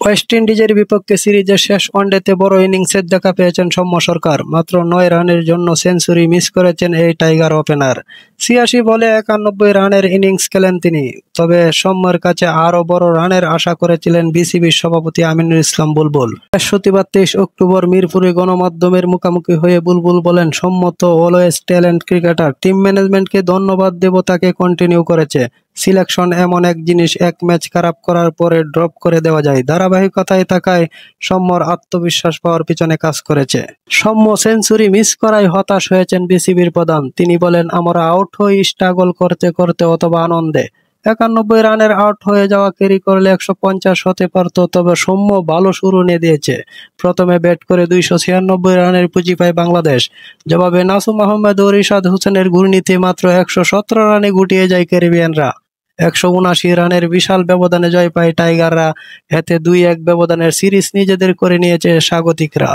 West ইন্ডিজের বিপক্ষে সিরিজের শেষ ওয়ানডেতে বড় ইনিংসের দেখা পেয়েছেন সৌম্য সরকার। মাত্র ৯ রানের জন্য সেঞ্চুরি মিস করেছেন এই টাইগার ওপেনার। ৮৬ বলে ৯১ রানের ইনিংস খেলেন তিনি। তবে সৌম্যের কাছে আরও বড় রানের আশা করেছিলেন বিসিবির সভাপতি আমিনুল ইসলাম বুলবুল। বৃহস্পতিবার ২৩ অক্টোবর মিরপুরে গণমাধ্যমের মুখোমুখি হয়ে বুলবুল বলেন, সৌম্য তো অলওয়েজ ট্যালেন্ট ক্রিকেটার। টিম ম্যানেজমেন্টকে ধন্যবাদ দেব, তাকে কন্টিনিউ করেছে। সিলেকশন এমন এক জিনিস, এক ম্যাচ খারাপ করার পরে ড্রপ করে দেওয়া যায়। ধারাবাহিকতায় থাকায় সৌম্যর আত্মবিশ্বাস পাওয়ার পিছনে কাজ করেছে। সৌম্য সেঞ্চুরি মিস করায় হতাশ হয়েছেন বিসিবির প্রধান। তিনি বলেন, আমরা আউট হই স্ট্রাগল করতে করতে অথবা আনন্দে। ৯১ রানের আউট হয়ে যাওয়া ক্যারি করলে ১৫০ হতে পারত, তবে সৌম্য ভালো শুরু নিয়ে দিয়েছে। প্রথমে ব্যাট করে ২৯৬ রানের পুঁজি পায় বাংলাদেশ। জবাবে নাসুম আহমেদ ও রিশাদ হোসেনের ঘূর্ণিতে মাত্র ১১৭ রানে গুটিয়ে যায় ক্যারিবিয়ানরা। ১৭৯ রানের বিশাল ব্যবধানে জয় পায় টাইগাররা। এতে ২-১ ব্যবধানের সিরিজ নিজেদের করে নিয়েছে স্বাগতিকরা।